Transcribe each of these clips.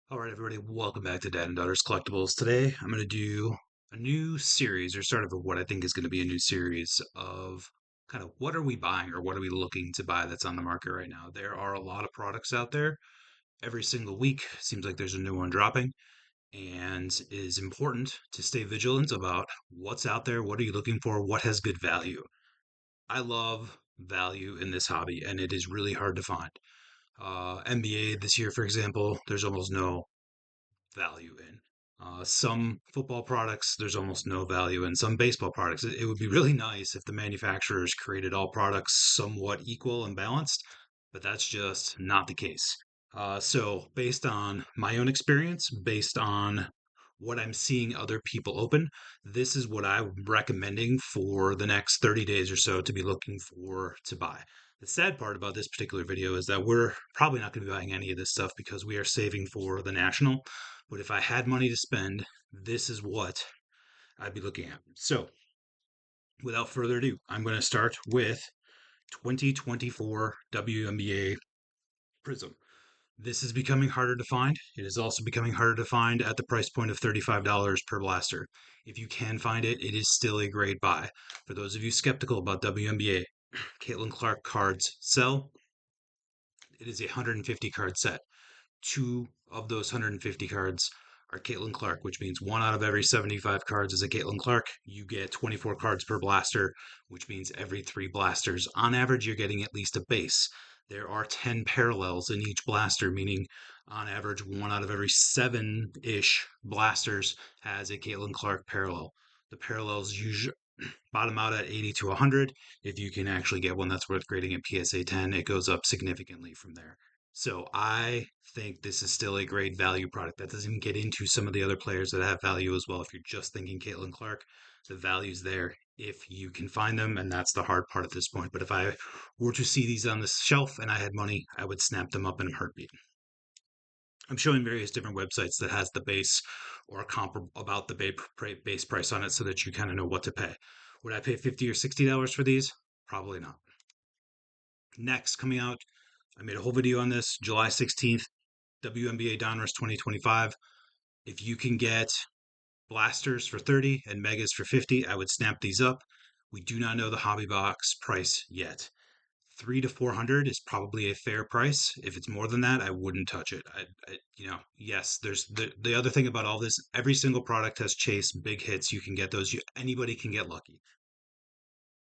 All right, everybody, welcome back to Dad and Daughters Collectibles. Today, I'm going to do a new series, or start of what I think is going to be a new series of kind of what are we buying or what are we looking to buy that's on the market right now. There are a lot of products out there. Every single week seems like there's a new one dropping, and it is important to stay vigilant about what's out there, what are you looking for, what has good value. I love value in this hobby, and it is really hard to find. NBA this year, for example, there's almost no value in. Some football products, there's almost no value in. Some baseball products, it would be really nice if the manufacturers created all products somewhat equal and balanced, but that's just not the case. So, based on my own experience, based on what I'm seeing other people open, this is what I'm recommending for the next 30 days or so to be looking for to buy. The sad part about this particular video is that we're probably not going to be buying any of this stuff because we are saving for the national. But if I had money to spend, this is what I'd be looking at. So, without further ado, I'm going to start with 2024 WNBA Prism. This is becoming harder to find. It is also becoming harder to find at the price point of $35 per blaster. If you can find it, it is still a great buy. For those of you skeptical about WNBA, Caitlin Clark cards sell. It is a 150 card set. Two of those 150 cards are Caitlin Clark, which means one out of every 75 cards is a Caitlin Clark. You get 24 cards per blaster, which means every three blasters, on average, you're getting at least a base. There are 10 parallels in each blaster, meaning on average, one out of every seven ish blasters has a Caitlin Clark parallel. The parallels usually bottom out at 80 to 100. If you can actually get one that's worth grading at PSA 10, it goes up significantly from there. So I think this is still a great value product. That doesn't even get into some of the other players that have value as well. If you're just thinking Caitlin Clark, the value's there if you can find them, and that's the hard part at this point. But if I were to see these on the shelf and I had money, I would snap them up in a heartbeat. I'm showing various different websites that has the base or comparable about the base price on it so that you kind of know what to pay. Would I pay $50 or $60 for these? Probably not. Next, coming out, I made a whole video on this, July 16th, WNBA Donruss 2025. If you can get blasters for 30 and megas for 50, I would snap these up. We do not know the hobby box price yet. 300 to 400 is probably a fair price. If it's more than that, I wouldn't touch it. Yes, there's the other thing about all this. Every single product has chase big hits. You can get those. Anybody can get lucky.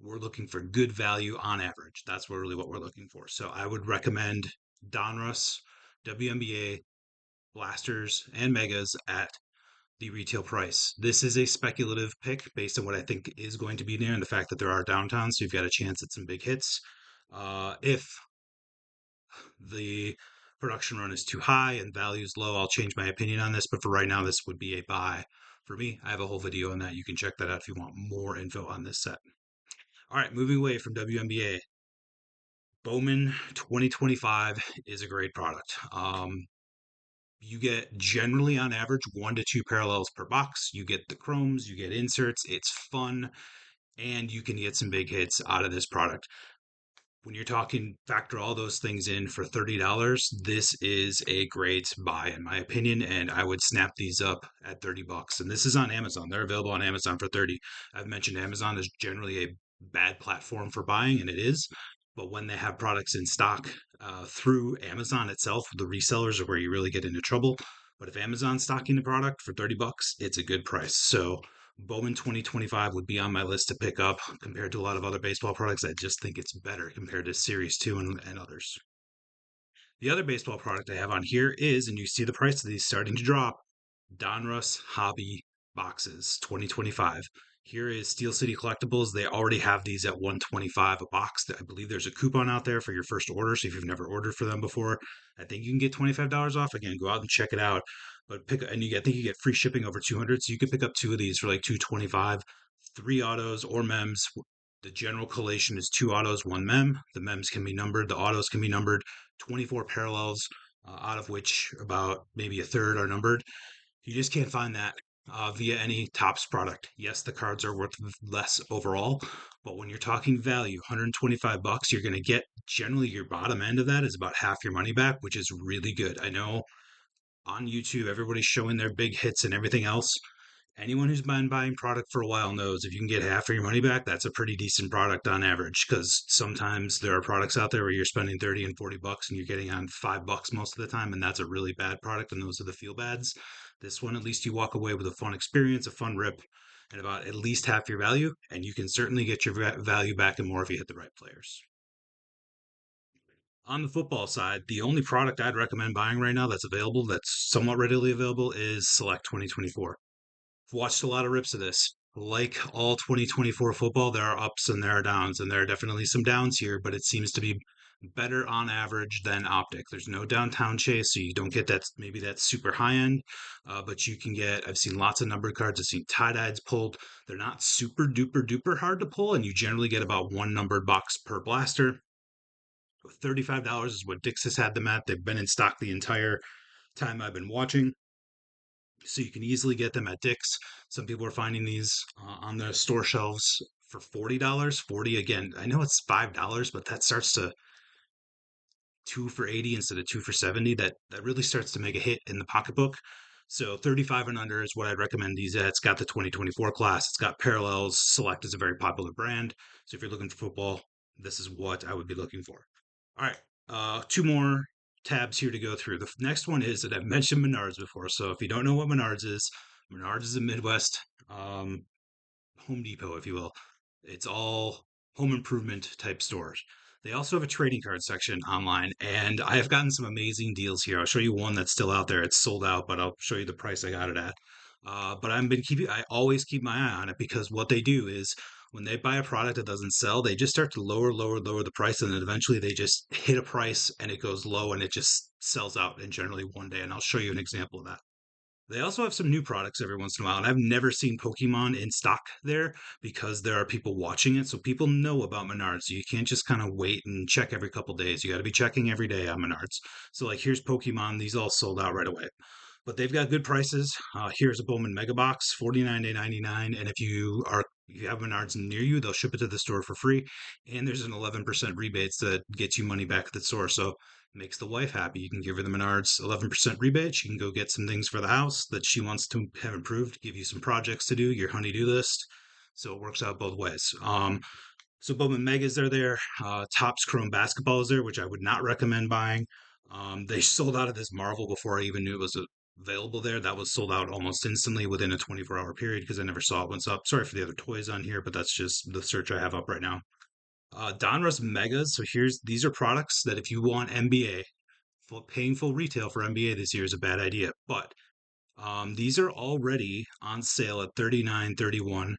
We're looking for good value on average. That's really what we're looking for. So I would recommend Donruss, WNBA, blasters, and megas at the retail price. This is a speculative pick based on what I think is going to be there and the fact that there are downtowns, so you've got a chance at some big hits. If the production run is too high and value is low, I'll change my opinion on this. But for right now, this would be a buy for me. I have a whole video on that. You can check that out if you want more info on this set. All right, moving away from WNBA, Bowman 2025 is a great product. You get generally on average 1 to 2 parallels per box. You get the chromes, you get inserts. It's fun, and you can get some big hits out of this product. When you're talking factor all those things in for $30, this is a great buy in my opinion, and I would snap these up at $30. And this is on Amazon. They're available on Amazon for 30. I've mentioned Amazon is generally a bad platform for buying, and it is. But when they have products in stock through Amazon itself, the resellers are where you really get into trouble. But if Amazon's stocking the product for $30, it's a good price. So Bowman 2025 would be on my list to pick up compared to a lot of other baseball products. I just think it's better compared to Series 2 and others. The other baseball product I have on here is, and you see the price of these starting to drop, Donruss Hobby Boxes 2025. Here is Steel City Collectibles. They already have these at 125 a box. I believe there's a coupon out there for your first order. So if you've never ordered for them before, I think you can get $25 off. Again, go out and check it out. But I think you get free shipping over 200. So you could pick up two of these for like 225, three autos or mems. The general collation is two autos, one mem. The mems can be numbered, the autos can be numbered, 24 parallels, out of which about maybe a third are numbered. You just can't find that via any Topps product. Yes, the cards are worth less overall, but when you're talking value, 125 bucks, you're going to get generally your bottom end of that is about half your money back, which is really good. I know on YouTube, everybody's showing their big hits and everything else. Anyone who's been buying product for a while knows if you can get half of your money back, that's a pretty decent product on average. Because sometimes there are products out there where you're spending 30 and 40 bucks and you're getting on $5 most of the time, and that's a really bad product, and those are the feel bads. This one, at least you walk away with a fun experience, a fun rip, and about at least half your value, and you can certainly get your value back and more if you hit the right players. On the football side, the only product I'd recommend buying right now that's available, that's somewhat readily available, is Select 2024. I've watched a lot of rips of this. Like all 2024 football, there are ups and there are downs, and there are definitely some downs here, but it seems to be better on average than Optic. There's no downtown chase, so you don't get that maybe that super high end, but you can get. I've seen lots of numbered cards. I've seen tie-dyes pulled. They're not super duper duper hard to pull, and you generally get about one numbered box per blaster. $35 is what Dix has had them at. They've been in stock the entire time I've been watching. So you can easily get them at Dick's. Some people are finding these on the store shelves for $40. 40 again. I know it's $5, but that starts to two for 80 instead of two for 70. That really starts to make a hit in the pocketbook. So 35 and under is what I'd recommend these at. It's got the 2024 class. It's got parallels. Select is a very popular brand. So if you're looking for football, this is what I would be looking for. All right, two more tabs here to go through. The next one is that I've mentioned Menards before. So if you don't know what Menards is a Midwest um, Home Depot, if you will. It's all home improvement type stores. They also have a trading card section online, and I have gotten some amazing deals here. I'll show you one that's still out there. It's sold out, but I'll show you the price I got it at. But I always keep my eye on it because what they do is when they buy a product that doesn't sell, they just start to lower the price, and then eventually they just hit a price and it goes low and it just sells out in generally one day. And I'll show you an example of that. They also have some new products every once in a while, and I've never seen Pokemon in stock there because there are people watching it. So people know about Menards. So you can't just kind of wait and check every couple days. You got to be checking every day on Menards. So like here's Pokemon. These all sold out right away. But they've got good prices. Here's a Bowman Mega Box, $49.99. And if you have Menards near you, they'll ship it to the store for free. And there's an 11% rebates that gets you money back at the store. So makes the wife happy. You can give her the Menards 11% rebate. She can go get some things for the house that she wants to have improved, give you some projects to do, your honey-do list. So it works out both ways. So Bowman Megas are there. Topps Chrome Basketball is there, which I would not recommend buying. They sold out of this Marvel before I even knew it was available there. That was sold out almost instantly within a 24-hour period because I never saw it once up. Sorry for the other toys on here, but that's just the search I have up right now. Donruss Megas. So these are products that if you want NBA, paying full retail for NBA this year is a bad idea. But these are already on sale at 39, 31,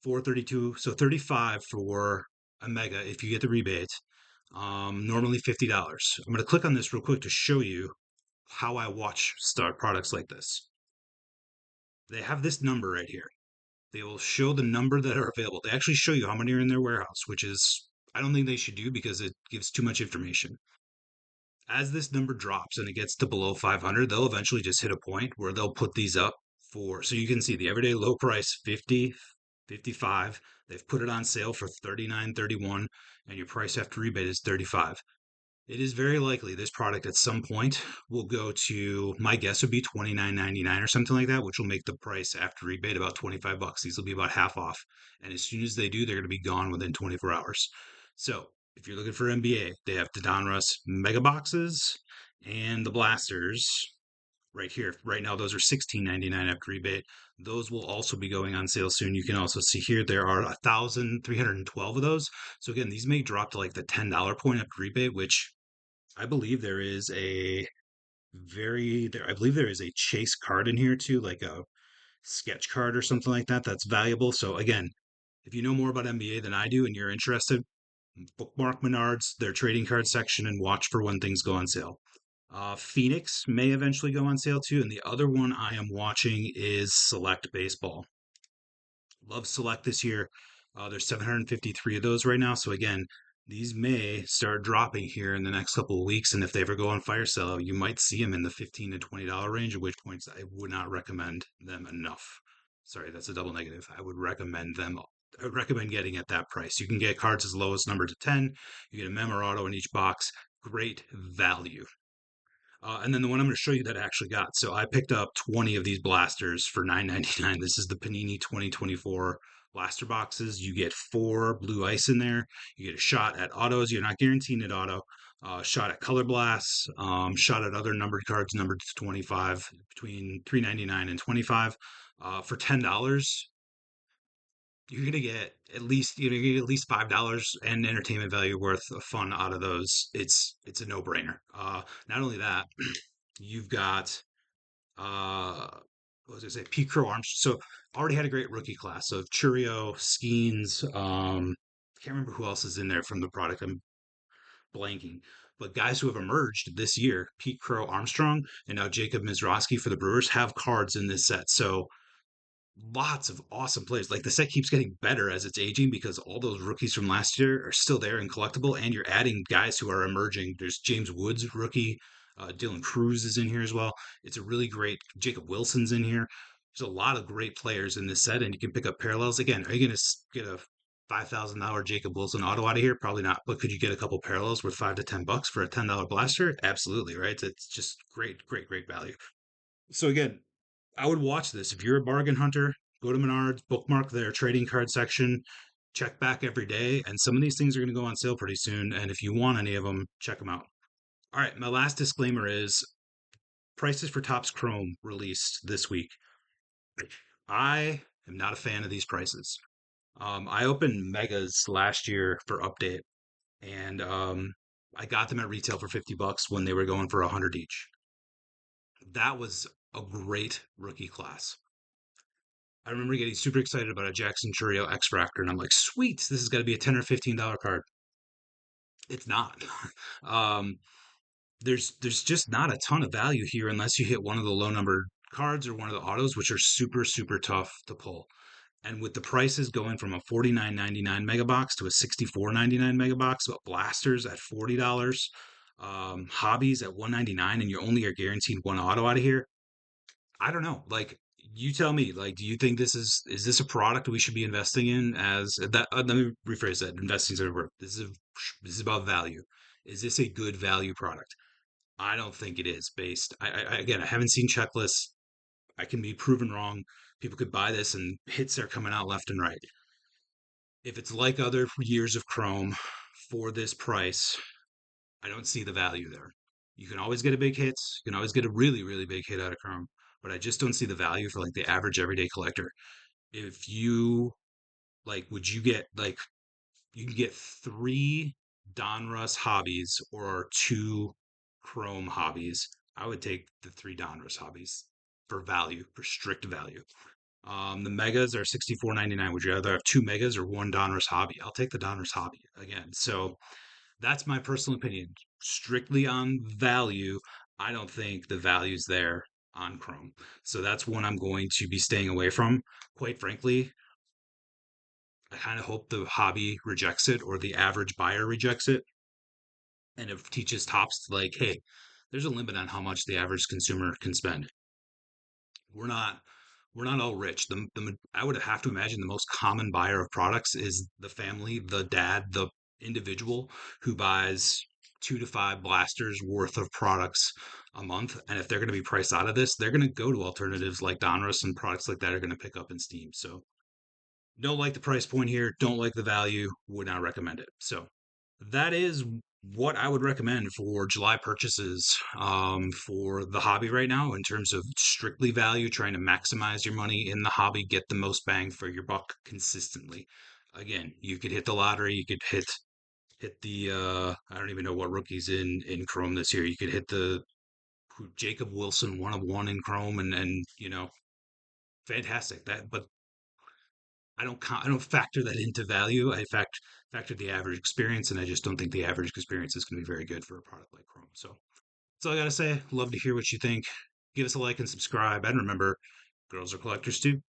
432, so 35 for a mega if you get the rebate. Normally $50. I'm going to click on this real quick to show you how I watch star products like this. They have this number right here. They will show the number that are available. They actually show you how many are in their warehouse, which is I don't think they should do because it gives too much information. As this number drops and it gets to below 500, they'll eventually just hit a point where they'll put these up for, so you can see the everyday low price 50, 55. They've put it on sale for 39, 31, and your price after rebate is 35. It is very likely this product at some point will go to, my guess would be 29.99 or something like that, which will make the price after rebate about 25 bucks. These will be about half off. And as soon as they do, they're going to be gone within 24 hours. So if you're looking for NBA, they have the Donruss Mega Boxes and the Blasters right here. Right now, those are $16.99 after rebate. Those will also be going on sale soon. You can also see here there are 1,312 of those. So again, these may drop to like the $10 point after rebate, which I believe there is a I believe there is a chase card in here too, like a sketch card or something like that that's valuable. So again, if you know more about NBA than I do and you're interested, bookmark Menards, their trading card section, and watch for when things go on sale. Phoenix may eventually go on sale too, and the other one I am watching is Select Baseball. Love Select this year. There's 753 of those right now. So again, these may start dropping here in the next couple of weeks. And if they ever go on fire sale, you might see them in the $15 to $20 range, at which points I would not recommend them enough. Sorry, that's a double negative. I would recommend them. I would recommend getting at that price. You can get cards as low as number to 10. You get a Memorado in each box. Great value. And then the one I'm going to show you that I actually got. So I picked up 20 of these blasters for 9.99. This is the Panini 2024 blaster boxes. You get four blue ice in there. You get a shot at autos. You're not guaranteeing it auto. Shot at color blasts. Shot at other numbered cards numbered to 25 between 3.99 and 25. For $10, you're gonna get at least you're gonna get at least $5 and entertainment value worth of fun out of those. It's a no brainer. Not only that, you've got what was I gonna say? Pete Crow Arms. So already had a great rookie class of Churio, Skeens. I can't remember who else is in there from the product. I'm blanking. But guys who have emerged this year, Pete Crow Armstrong and now Jacob Mizraski for the Brewers have cards in this set. So lots of awesome players. Like the set keeps getting better as it's aging because all those rookies from last year are still there and collectible, and you're adding guys who are emerging. There's James Woods, rookie. Dylan Cruz is in here as well. It's a really great. Jacob Wilson's in here. There's a lot of great players in this set, and you can pick up parallels. Again, are you going to get a $5,000 Jacob Wilson auto out of here? Probably not. But could you get a couple parallels worth $5 to $10 for a $10 blaster? Absolutely, right? It's just great, great, great value. So again, I would watch this. If you're a bargain hunter, go to Menards, bookmark their trading card section, check back every day. And some of these things are going to go on sale pretty soon. And if you want any of them, check them out. All right, my last disclaimer is prices for Topps Chrome released this week. I am not a fan of these prices. I opened Megas last year for update, and I got them at retail for $50 when they were going for 100 each. That was a great rookie class. I remember getting super excited about a Jackson Churio X Fractor, and I'm like, sweet, this has got to be a $10 or $15 card. It's not. um, there's just not a ton of value here unless you hit one of the low numbered cards or one of the autos, which are super super tough to pull. And with the prices going from a 49.99 mega box to a 64.99 mega box, but blasters at $40, hobbies at 199, and you only are guaranteed one auto out of here. I don't know. Like, you tell me. Like, do you think is this a product we should be investing in? As that, let me rephrase that. Investing is a word. This is about value. Is this a good value product? I don't think it is. Based, again, I haven't seen checklists. I can be proven wrong. People could buy this, and hits are coming out left and right. If it's like other years of Chrome for this price, I don't see the value there. You can always get a big hit. You can always get a really, really big hit out of Chrome, but I just don't see the value for like the average everyday collector. If you like, would you get like you can get three Donruss hobbies or two Chrome hobbies? I would take the three Donruss hobbies for value, for strict value. The megas are 64.99. Would you rather have two megas or one Donruss hobby? I'll take the Donruss hobby again. So that's my personal opinion. Strictly on value, I don't think the value's there on Chrome. So that's one I'm going to be staying away from. Quite frankly, I kind of hope the hobby rejects it or the average buyer rejects it. And it teaches Tops like, hey, there's a limit on how much the average consumer can spend. We're not we're not all rich. I would have to imagine the most common buyer of products is the family, the dad, the individual who buys 2 to 5 blasters worth of products a month. And if they're going to be priced out of this, they're going to go to alternatives like Donruss, and products like that are going to pick up in Steam. So don't like the price point here, don't like the value, would not recommend it. So that is what I would recommend for July purchases for the hobby right now in terms of strictly value, trying to maximize your money in the hobby, get the most bang for your buck consistently. Again, you could hit the lottery, you could hit the I don't even know what rookies in Chrome this year. You could hit the Jacob Wilson 1 of 1 in Chrome, and fantastic. That but I don't factor that into value. I factor the average experience, and I just don't think the average experience is going to be very good for a product like Chrome. So that's all I gotta say. Love to hear what you think. Give us a like and subscribe, and remember, girls are collectors too.